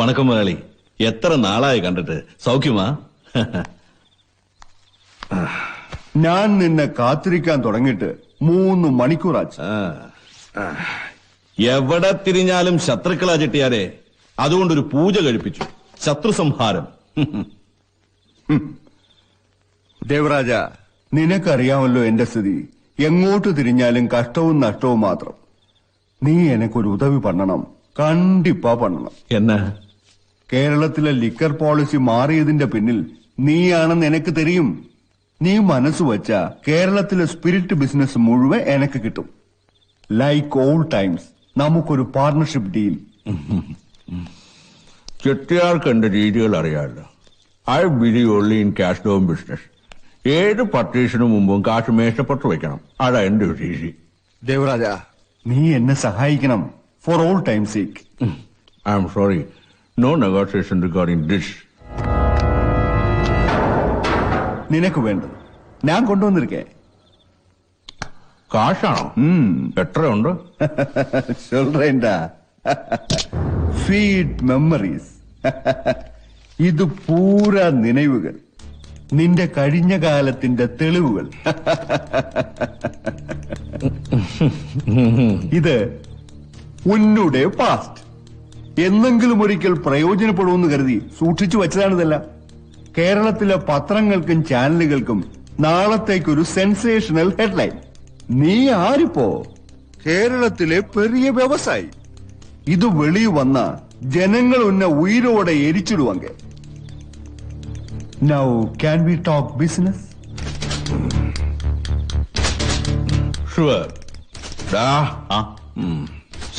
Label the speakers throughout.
Speaker 1: വണക്കം മുതലാളി. എത്ര നാളായി കണ്ടിട്ട്. സൗഖ്യമാ?
Speaker 2: ഞാൻ നിന്നെ കാത്തിരിക്കാൻ തുടങ്ങിയിട്ട് 3 മണിക്കൂറാച്ചു.
Speaker 1: എവിടെ തിരിഞ്ഞാലും ശത്രുക്കളാ ചെട്ടിയാരെ. അതുകൊണ്ടൊരു പൂജ കഴിപ്പിച്ചു. ശത്രു സംഹാരം.
Speaker 2: ദേവരാജ, നിനക്കറിയാമല്ലോ എന്റെ സ്ഥിതി. എങ്ങോട്ട് തിരിഞ്ഞാലും കഷ്ടവും നഷ്ടവും മാത്രം. നീ എനക്കൊരു ഉദവി പണ്ണണം, കണ്ടിപ്പാ പണ്ണണം.
Speaker 1: എന്നാ?
Speaker 2: കേരളത്തിലെ ലിക്കർ പോളിസി മാറിയതിന്റെ പിന്നിൽ നീയാണെന്ന് എനിക്ക് തെരിയും. നീ മനസ്സ് വച്ച കേരളത്തിലെ സ്പിരിറ്റ് ബിസിനസ് മുഴുവൻ എനക്ക് കിട്ടും. ലൈക്ക് ഓൾഡ് ടൈംസ് നമുക്കൊരു പാർട്ണർഷിപ്പ് ഡീൽ.
Speaker 1: ചെട്ടിയാർക്ക് എന്റെ രീതികൾ അറിയാമല്ലോ. I believe only in cash down business. ഏത് പർട്ടീഷന് മുമ്പും കാശ് മേശപ്പെട്ട് വെക്കണം. അതാ എന്റെ രീതി.
Speaker 2: ദേവരാജ, നീ എന്നെ സഹായിക്കണം. For old time sake.
Speaker 1: I am sorry, no negotiation regarding this.
Speaker 2: നിനക്ക് വേണ്ടത് ഞാൻ കൊണ്ടുവന്നിരിക്കേ.
Speaker 1: കാശാണോ? എത്രയുണ്ട്?
Speaker 2: சொல்றேன்டா. Feed memories. ഇത് പൂര നിனைவுകൾ, നിന്റെ കഴിഞ്ഞ കാലത്തിന്റെ തെളിവുകൾ. ഇത് ഉന്നുടെ പാസ്റ്റ്. എന്നെങ്കിലും ഒരിക്കൽ പ്രയോജനപ്പെടുമെന്ന് കരുതി സൂക്ഷിച്ചു വെച്ചതാണിതെല്ലാം. കേരളത്തിലെ പത്രങ്ങൾക്കും ചാനലുകൾക്കും നാളത്തേക്കൊരു സെൻസേഷണൽ ഹെഡ്ലൈൻ. നീ ആരിപ്പോ കേരളത്തിലെ പെരിയ വ്യവസായി. ഇത് വെളിയിൽ വന്ന ജനങ്ങൾ ഉന്നെ ഉയരോടെ എരിച്ചിടുവാങ്ക. Now can we talk business?
Speaker 1: Sure.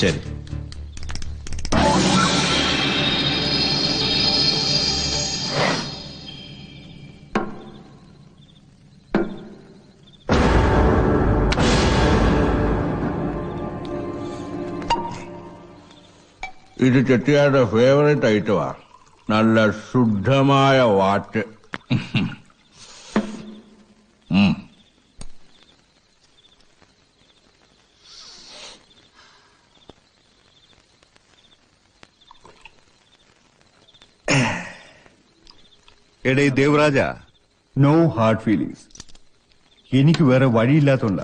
Speaker 1: ശരി. ഇത് ചെട്ടിയാരുടെ ഫേവറേറ്റ് ഐറ്റമാ. നല്ല ശുദ്ധമായ വാറ്റ്.
Speaker 2: എടേ ദേവരാജ, നോ ഹാർഡ് ഫീലിങ്സ്. എനിക്ക് വേറെ വഴിയില്ലാത്തോണ്ട.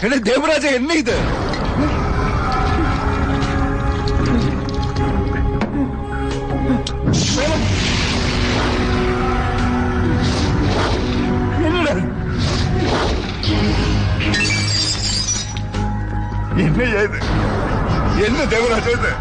Speaker 2: എടേ ദേവരാജ, എന്നെ ഇത് എന്നെ ദേവരാജ ഇത്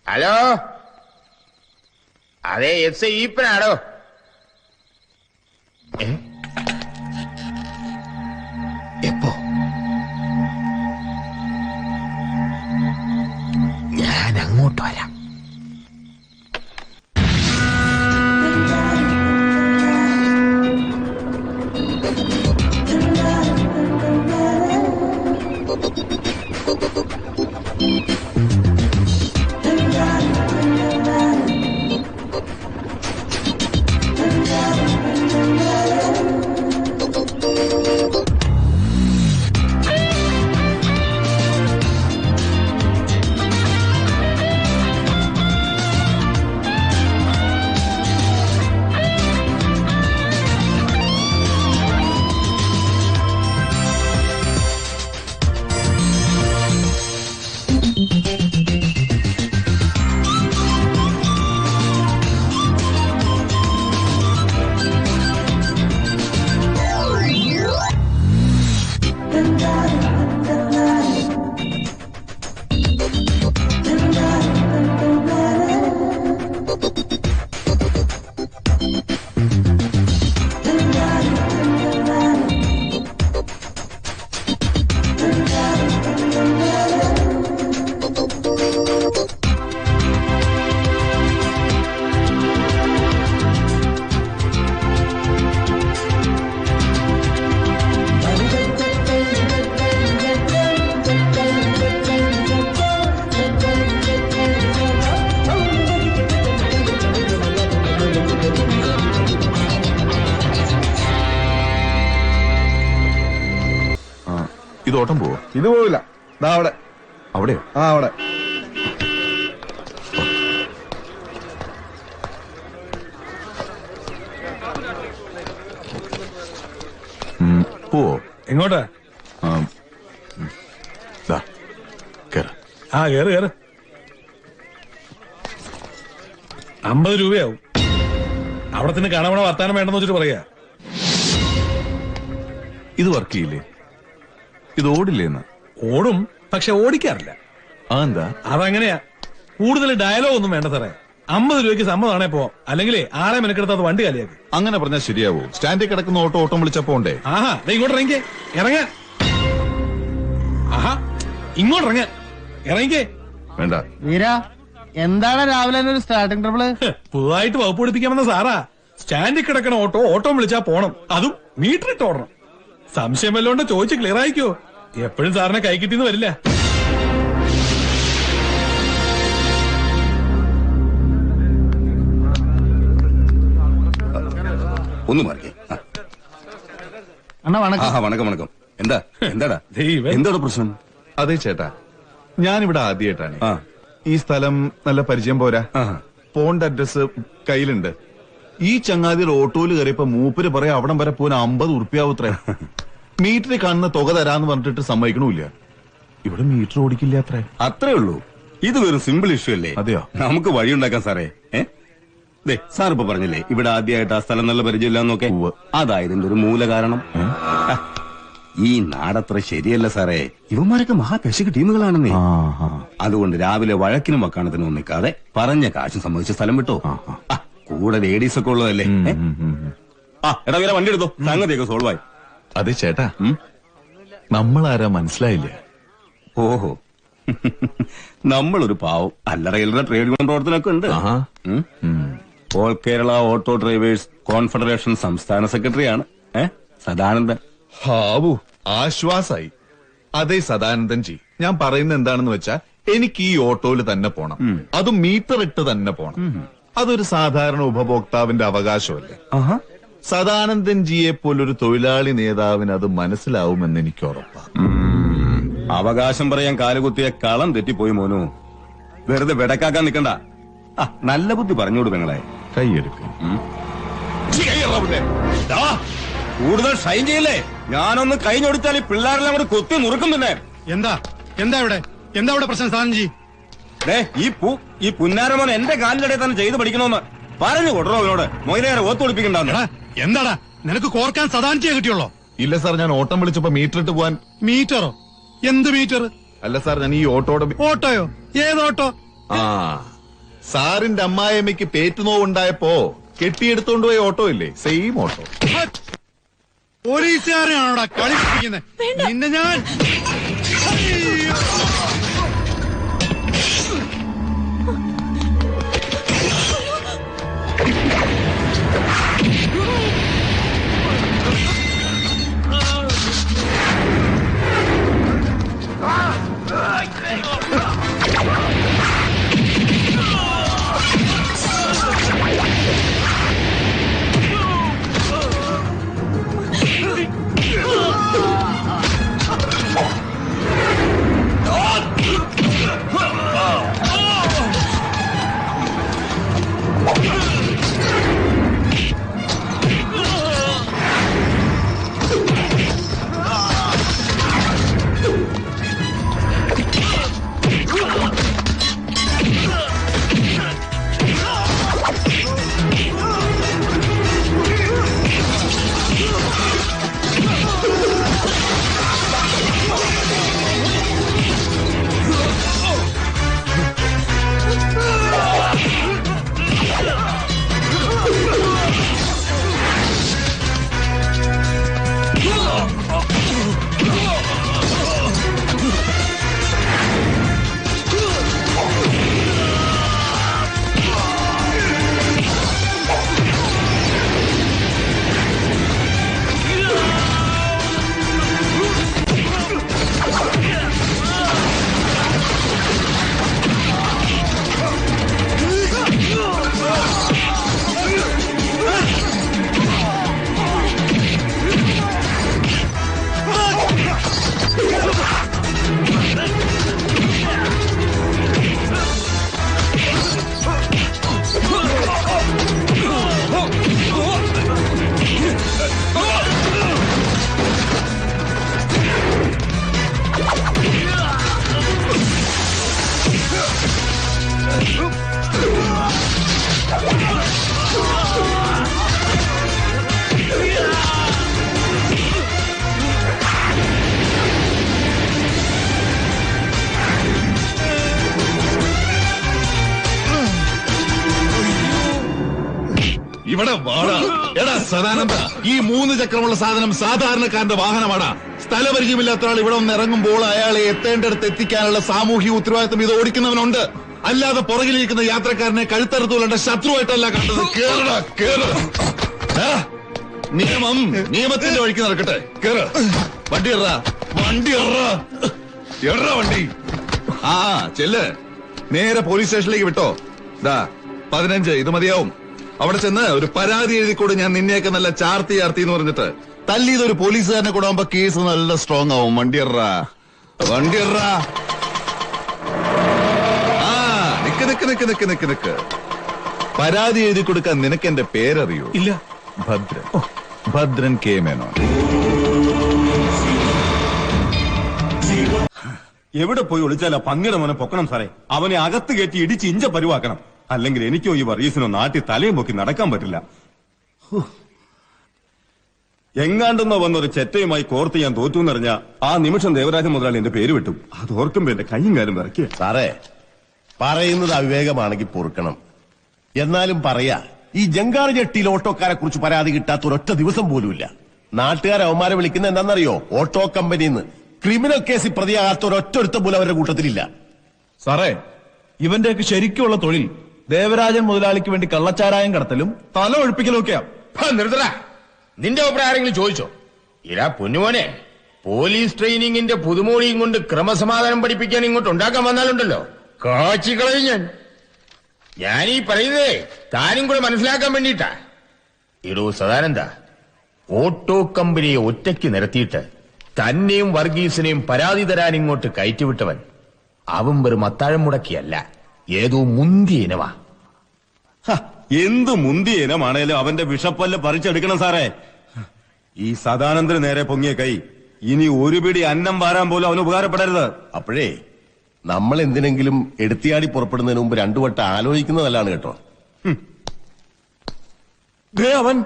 Speaker 3: ഹലോ, അതെ എസ് ഐ ഈപ്പനാണോ? എപ്പോ? ഞാൻ അങ്ങോട്ട് വരാം.
Speaker 4: ഇത് ഓട്ടം പോവോ?
Speaker 2: ഇത് പോവില്ല. അവിടെ
Speaker 4: അവിടെയോ?
Speaker 2: അവിടെ
Speaker 4: പോവോ?
Speaker 5: എങ്ങോട്ടാ?
Speaker 4: കേറ്.
Speaker 5: കേറ് കേറ്. 50 രൂപയാവും. അവിടെ തന്നെ കാണാൻ വർത്താനം വേണ്ടെന്ന് വെച്ചിട്ട് പറയാ.
Speaker 4: ഇത് വർക്ക് ചെയ്യില്ലേ? ഇത് ഓടില്ലേന്ന്?
Speaker 5: ഓടും, പക്ഷെ ഓടിക്കാറില്ല.
Speaker 4: അതെന്താ?
Speaker 5: അതങ്ങനെയാ. കൂടുതൽ ഡയലോഗ് ഒന്നും വേണ്ട സാറേ. 50 രൂപയ്ക്ക് സമ്മതമാണേ പോ, അല്ലെങ്കിൽ ആളെ മെനക്കെടുത്ത് അത് വണ്ടി കാലിയാക്കി.
Speaker 4: അങ്ങനെ പറഞ്ഞാൽ ശരിയാവോ? സ്റ്റാൻഡിൽ കിടക്കുന്ന ഓട്ടം വിളിച്ചാ പോണ്ടേ?
Speaker 5: ആഹാ, ഇങ്ങോട്ട് ഇറങ്ങിക്കേ. ഇറങ്ങാൻ. ആഹാ, ഇങ്ങോട്ട് ഇറങ്ങാൻ. ഇറങ്ങിക്കേ.
Speaker 4: വേണ്ട.
Speaker 6: വീര, എന്താണ് രാവിലെ തന്നെ ഒരു സ്റ്റാർട്ടിംഗ് ട്രബിള്?
Speaker 5: പുതുതായിട്ട് വകുപ്പ് പഠിപ്പിക്കാമെന്ന സാറാ. സ്റ്റാൻഡിൽ കിടക്കണ ഓട്ടോ വിളിച്ചാ പോണം, അതും മീറ്റർ ഇട്ട് ഓടണം. സംശയം വല്ലോണ്ട് ചോദിച്ച് ക്ലിയർ ആയിക്കോ. എപ്പോഴും സാറിനെ കൈ കിട്ടിന്ന് വരില്ല.
Speaker 7: ഒന്ന് മാറിക്കേ.
Speaker 6: അണ്ണാ വണക്കം.
Speaker 7: വണക്കം വണക്കം. എന്താടാ
Speaker 5: ദൈവം.
Speaker 7: എന്താണ് പ്രശ്നം?
Speaker 4: അതെ ചേട്ടാ, ഞാനിവിടെ ആദ്യമായിട്ടാണ്.
Speaker 7: ആ.
Speaker 4: ഈ സ്ഥലം നല്ല പരിചയം പോരാ.
Speaker 7: ആ.
Speaker 4: പോണ്ട അഡ്രസ് കയ്യിലുണ്ട്. ഈ ചങ്ങാതിയുടെ ഓട്ടോയിൽ കയറിയപ്പോ മൂപ്പര് പറയാം അവിടം വരെ പോകാൻ 50 ഉറുപ്പ്യാവൂത്രേ. മീറ്ററിൽ കാണുന്ന തുക തരാന്ന് പറഞ്ഞിട്ട് സമ്മതിക്കണമില്ല. ഇവിടെ മീറ്റർ ഓടിക്കില്ല അത്രേ.
Speaker 7: അത്രേ ഉള്ളൂ. ഇത് വെറും സിമ്പിൾ ഇഷ്യൂ അല്ലേ?
Speaker 4: അതെയോ?
Speaker 7: നമുക്ക് വഴിയുണ്ടാക്കാം സാറേ. സാർ ഇപ്പൊ പറഞ്ഞില്ലേ ഇവിടെ ആദ്യമായിട്ട് ആ സ്ഥലം നല്ല പരിചയമില്ലാന്നൊക്കെ.
Speaker 4: ഉവ്വ്.
Speaker 7: അതായതിന്റെ ഒരു മൂല കാരണം. ഈ നാടത്ര ശരിയല്ല സാറേ. ഇവന്മാരൊക്കെ മഹാപെശക ടീമുകളാണെന്നേ. അതുകൊണ്ട് രാവിലെ വഴക്കിനും വക്കാണത്തിനും ഒന്നിക്കാതെ പറഞ്ഞ കാശും സംബന്ധിച്ച സ്ഥലം വിട്ടോ. കൂടെ ലേഡീസ് ഒക്കെ ഉള്ളതല്ലേ. എടാ വേറെ വണ്ടി എടുത്തോ, സംഗതിയൊക്കെ സോൾവ് ആയി.
Speaker 4: അതെ ചേട്ടാ, നമ്മളാരാ മനസ്സിലായില്ല.
Speaker 7: ഓഹോ, നമ്മളൊരു പാവം അല്ലറയിലുള്ള ട്രേഡ് യൂണിയൻ പ്രവർത്തനമൊക്കെ ഉണ്ട്. All Kerala auto drivers confederation സംസ്ഥാന സെക്രട്ടറിയാണ് സദാനന്ദൻ.
Speaker 4: ഹാവു, ആശ്വാസായി. അതെ സദാനന്ദൻ ജി, ഞാൻ പറയുന്നത് എന്താണെന്ന് വെച്ചാ എനിക്ക് ഈ ഓട്ടോയിൽ തന്നെ പോണം. അതും മീറ്റർ ഇട്ട് തന്നെ പോണം. അതൊരു സാധാരണ ഉപഭോക്താവിന്റെ അവകാശമല്ലേ. സദാനന്ദൻ ജിയെ പോലൊരു തൊഴിലാളി നേതാവിന് അത് മനസ്സിലാവുമെന്ന് എനിക്ക് ഉറപ്പാണ്.
Speaker 7: അവകാശം പറയാൻ കാലുകുത്തിയ കളം തെറ്റിപ്പോയി മോനു. വെറുതെ വെടക്കാക്കാൻ നിൽക്കണ്ട. നല്ല ബുദ്ധി പറഞ്ഞോട് നിങ്ങളെ.
Speaker 4: കൈയെടുക്കും.
Speaker 7: കൂടുതൽ ഷൈൻ ചെയ്യില്ലേ? ഞാനൊന്ന് കഴിഞ്ഞൊടിച്ചാൽ ഈ പിള്ളേരെല്ലാം കൂടി കുത്തി നുറുക്കും. പിന്നെ
Speaker 6: എന്താ ഇവിടെ പ്രശ്നം സാധനജി?
Speaker 7: ഈ പുന്നാരമോൻ എന്റെ കാലിലടെ തന്നെ ചെയ്ത് പഠിക്കണോന്ന് പറഞ്ഞു കൊടുറോ അവനോട്. മൊയിലേറെ ഓത്തൊളിപ്പിക്കണ്ട.
Speaker 6: എന്താടാ നിനക്ക് കോർക്കാൻ സദാനജിയെ കിട്ടിയുള്ളോ?
Speaker 4: ഇല്ല സാർ, ഞാൻ ഓട്ടം വിളിച്ചപ്പോ മീറ്റർ ഇട്ട് പോവാൻ.
Speaker 6: മീറ്ററോ? എന്ത് മീറ്റർ?
Speaker 4: അല്ല സാർ, ഞാൻ ഈ
Speaker 6: ഓട്ടോയോ? ഏതോട്ടോ?
Speaker 4: സാറിന്റെ അമ്മായിയമ്മയ്ക്ക് പേറ്റുനോവുണ്ടായപ്പോ കെട്ടിയെടുത്തോണ്ട് പോയ ഓട്ടോ ഇല്ലേ, സെയിം ഓട്ടോ.
Speaker 6: പോലീസുകാരെയാണോടാ കളിപ്പിക്കുന്നത്? നിന്നെ ഞാൻ
Speaker 4: ഇവിടെ വാടാ. എടാ സദാനന്ദ, ഈ 3 ചക്രമുള്ള സാധനം സാധാരണക്കാരന്റെ വാഹനമാടാ. സ്ഥലപരിചയമില്ലാത്ത ആൾ ഇവിടെ ഒന്ന് ഇറങ്ങുമ്പോൾ അയാളെ എത്തേണ്ടടുത്ത് എത്തിക്കാനുള്ള സാമൂഹിക ഉത്തരവാദിത്വം ഇത് ഓടിക്കുന്നവനുണ്ട്. അല്ലാതെ പുറകിലിരിക്കുന്ന യാത്രക്കാരനെ കഴുത്തറുത്തുകൊണ്ട ശത്രുവായിട്ടല്ല കണ്ടത്. കേറടാ, കേറ്. നിയമം നിയമത്തിന്റെ വഴിക്ക് നടക്കട്ടെ. കേറ്. വണ്ടി എറാ, വണ്ടി എറാ, എറാ വണ്ടി. ആ ചെല്ല്, നേരെ പോലീസ് സ്റ്റേഷനിലേക്ക് വിട്ടോ. 15 ഇത് മതിയാവും. അവിടെ ചെന്ന് ഒരു പരാതി എഴുതിക്കൂടെ, ഞാൻ നിന്നെയൊക്കെ നല്ല ചാർത്തി എന്ന് പറഞ്ഞിട്ട്. തല്ലിയതൊരു പോലീസുകാരനെ കൂടെ ആവുമ്പോ കേസ് നല്ല സ്ട്രോങ് ആവും. വണ്ടി എറാ, വണ്ടി എറാ. ആ നിക്ക് നിക്ക് നിക്ക് നിക്ക് നിക്ക് നിക്ക്. പരാതി എഴുതി കൊടുക്കാൻ നിനക്ക് എന്റെ പേരറിയോ?
Speaker 5: ഇല്ല.
Speaker 4: ഭദ്രൻ. ഭദ്രൻ കെ മേനോൻ.
Speaker 7: എവിടെ പോയി ഒളിച്ചാലാ പന്നിയുടെ മോനെ പൊക്കണം സാറേ. അവനെ അകത്ത് കയറ്റി ഇടിച്ച് ഇഞ്ച പരുവാക്കണം. അല്ലെങ്കിൽ എനിക്കോ ഈ വർഗീസിനോ നാട്ടിൽ തലയും പൊക്കി നടക്കാൻ പറ്റില്ല. എങ്ങാണ്ടെന്നോ വന്നൊരു ചെറ്റയുമായി കോർത്ത് ഞാൻ തോറ്റു എന്നറിഞ്ഞ ആ നിമിഷം ദേവരാജൻ മുതലാളി എന്റെ പേര് വിട്ടു. അത് ഓർക്കുമ്പോ എന്റെ കൈയും കാലും വിറക്കുക.
Speaker 8: സാറേ, പറയുന്നത് അവിവേകമാണെങ്കിൽ പൊറുക്കണം. എന്നാലും പറയാ, ഈ ജങ്കാർ ജെട്ടിയിൽ ഓട്ടോക്കാരെ കുറിച്ച് പരാതി കിട്ടാത്ത ഒരൊറ്റ ദിവസം പോലുമില്ല. നാട്ടുകാരെ അവന്മാരെ വിളിക്കുന്ന എന്താണെന്നറിയോ? ഓട്ടോ കമ്പനിന്ന്. ക്രിമിനൽ കേസിൽ പ്രതിയാകാത്ത ഒരൊറ്റ പോലും അവരുടെ കൂട്ടത്തിലില്ല.
Speaker 9: സാറേ, ഇവന്റെയൊക്കെ ശരിക്കുള്ള തൊഴിൽ ദേവരാജൻ മുതലാളിക്ക് വേണ്ടി കള്ളച്ചാരായം കടത്തലും തല ഒഴിപ്പിക്കലും ഒക്കെയാ.
Speaker 3: നിർത്തടാ. നിന്റെ അഭിപ്രായം ആരെങ്കിലും ചോദിച്ചോ? ഇരാ പൊന്നുമോനെ, പോലീസ് ട്രെയിനിങ്ങിന്റെ പുതുമോടിയും കൊണ്ട് ക്രമസമാധാനം പഠിപ്പിക്കാൻ ഇങ്ങോട്ട് ഉണ്ടാക്കാൻ വന്നാലുണ്ടല്ലോ, കാച്ചിക്കളയും ഞാനീ പറയുന്നതേ താനും കൂടെ മനസ്സിലാക്കാൻ വേണ്ടിട്ടാ. ഇടൂ സദാനന്ദ, ഓട്ടോ കമ്പനിയെ ഒറ്റയ്ക്ക് നിരത്തിയിട്ട് തന്നെയും വർഗീസിനെയും പരാതി തരാൻ ഇങ്ങോട്ട് കയറ്റിവിട്ടവൻ അവൻ വെറും അത്താഴം മുടക്കിയല്ല, ഏതോ മുന്തിയ ഇനമാ.
Speaker 7: എന്ത് മുന്തിയ ഇനമാണേലും അവന്റെ വിഷപ്പല്ല് പറിച്ചെടുക്കണം സാറേ. ഈ സദാനന്ദന് നേരെ പൊങ്ങിയ കൈ ഇനി ഒരു പിടി അന്നം വാരാൻ പോലും അവന് ഉപകാരപ്പെടരുത്.
Speaker 8: അപ്പോഴേ നമ്മൾ എന്തിനെങ്കിലും എടുത്തിയാടി പുറപ്പെടുന്നതിന് മുമ്പ് 2 വട്ടം ആലോചിക്കുന്നത് നല്ലതാണ് കേട്ടോ.
Speaker 7: അവൻ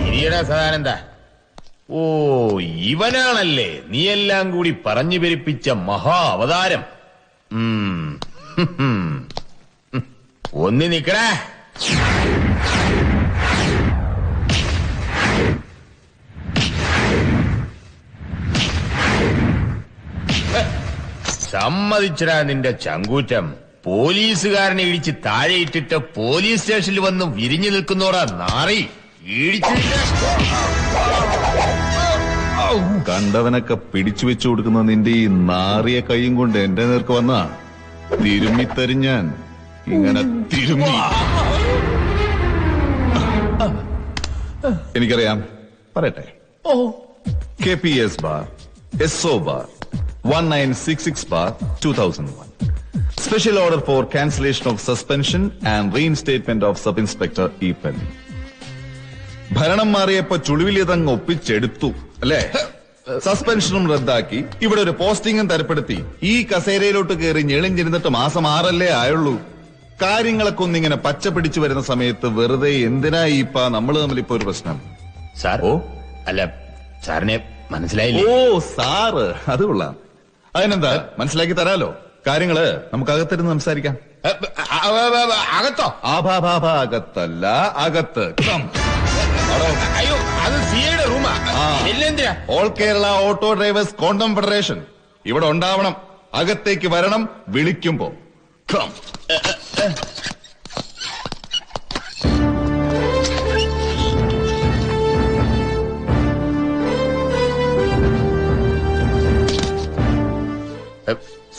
Speaker 3: ഇരിയടാ സദാനന്ദ. ഓ, ഇവനാണല്ലേ നീയെല്ലാം കൂടി പറഞ്ഞു പെരുപ്പിച്ച മഹാ അവതാരം. ഒന്ന് നിക്കടാ. സമ്മതിച്ചടാ നിന്റെ ചങ്കൂറ്റം. പോലീസുകാരനെ ഇടിച്ച് താഴെയിട്ടിട്ട് പോലീസ് സ്റ്റേഷനിൽ വന്ന് വിരിഞ്ഞു നിൽക്കുന്നോടാ നാറി.
Speaker 4: കണ്ടവനൊക്കെ പിടിച്ചു വെച്ചു കൊടുക്കുന്ന നിന്റെ ഈ നാറിയ കൈയും കൊണ്ട് എന്റെ നേർക്ക് വന്നാ തിരുമ്മിത്തരിഞ്ഞാൻ. ഇങ്ങനെ തിരുമ്മി. എനിക്കറിയാം, പറയട്ടെ. KPS bar SO bar 1966 bar 2001. Special order for cancellation of suspension and reinstatement of sub-inspector E. Pelli. ഭരണം മാറിയപ്പോ ചുളിവിലിതങ്ങ് ഒപ്പിച്ചെടുത്തു അല്ലേ? സസ്പെൻഷനും റദ്ദാക്കി ഇവിടെ ഒരു പോസ്റ്റിംഗും തരപ്പെടുത്തി ഈ കസേരയിലോട്ട് കയറി ഞെളിഞ്ഞിരുന്നിട്ട് മാസം 6 ആയുള്ളൂ. കാര്യങ്ങളൊക്കെ ഒന്നിങ്ങനെ പച്ച പിടിച്ചു വരുന്ന സമയത്ത് വെറുതെ എന്തിനാ ഈപ്പ നമ്മൾ തമ്മിൽ ഇപ്പൊ ഒരു പ്രശ്നം?
Speaker 3: സാർ, ഓ അല്ല, സാറിനെ മനസ്സിലായില്ലേ?
Speaker 4: ഓ സാറ്, അത് കൊള്ളാം. അതിനെന്താ, മനസ്സിലാക്കി തരാലോ. കാര്യങ്ങള് നമുക്ക് അകത്തിരുന്ന് സംസാരിക്കാം.
Speaker 3: അകത്തോ?
Speaker 4: അകത്തല്ല, അകത്ത്.
Speaker 3: അയ്യോ, അത് സിയുടെ റൂമാ.
Speaker 4: All Kerala auto drivers confederation ഇവിടെ ഉണ്ടാവണം. അകത്തേക്ക് വരണം വിളിക്കുമ്പോ.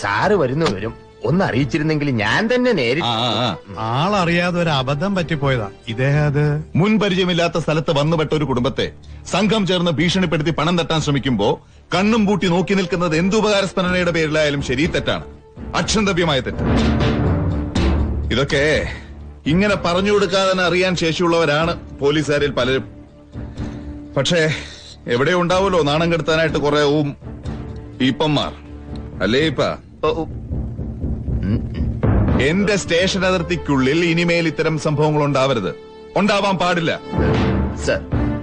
Speaker 3: സാറ് വരുന്നവരും ഒന്ന് അറിയിച്ചിരുന്നെങ്കിൽ ഞാൻ തന്നെ നേരിട്ട്.
Speaker 6: ആളറിയാതെ ഒരു അബദ്ധം പറ്റിപ്പോയതാ. ഇദ്ദേഹം അത്
Speaker 4: മുൻപരിചയമില്ലാത്ത സ്ഥലത്ത് വന്നുപെട്ട ഒരു കുടുംബത്തെ സംഘം ചേർന്ന് ഭീഷണിപ്പെടുത്തി പണം തട്ടാൻ ശ്രമിക്കുമ്പോ കണ്ണും പൂട്ടി നോക്കി നിൽക്കുന്നത് എന്തുപകാരസ്മരണയുടെ പേരിലായാലും ശരി, തെറ്റാണ്. അക്ഷന്തവ്യമായ തെറ്റ്. ഇതൊക്കെ ഇങ്ങനെ പറഞ്ഞു കൊടുക്കാതെ തന്നെ അറിയാൻ ശേഷിയുള്ളവരാണ് പോലീസുകാരിൽ പലരും. പക്ഷേ എവിടെ ഉണ്ടാവുമല്ലോ നാണം കെടുത്താനായിട്ട് കുറെ ഈപ്പന്മാർ അല്ലേ? ഇപ്പ എന്റെ സ്റ്റേഷൻ അതിർത്തിക്കുള്ളിൽ ഇനിമേൽ ഇത്തരം സംഭവങ്ങൾ ഉണ്ടാവരുത്, ഉണ്ടാവാൻ പാടില്ല.
Speaker 3: സർ,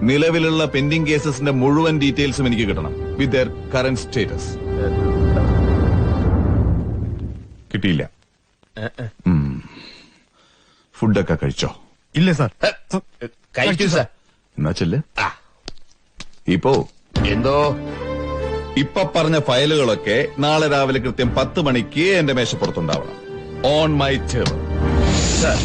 Speaker 4: നിലവിലുള്ള പെൻഡിംഗ് കേസസിന്റെ മുഴുവൻ ഡീറ്റെയിൽസും എനിക്ക് കിട്ടണം വിത്ത് ദർ കറന്റ് സ്റ്റേറ്റസ്. കിട്ടിയില്ല. ഫുഡൊക്കെ കഴിച്ചോ?
Speaker 6: ഇല്ല സാർ.
Speaker 3: കഴിച്ചു സാർ.
Speaker 4: എന്നാ ചെല്ല്. ഇപ്പോ
Speaker 3: എന്തോ
Speaker 4: ഇപ്പൊ പറഞ്ഞ ഫയലുകളൊക്കെ നാളെ രാവിലെ കൃത്യം 10 മണിക്ക് എന്റെ മേശപ്പുറത്തുണ്ടാവണം. On my table.
Speaker 3: സാർ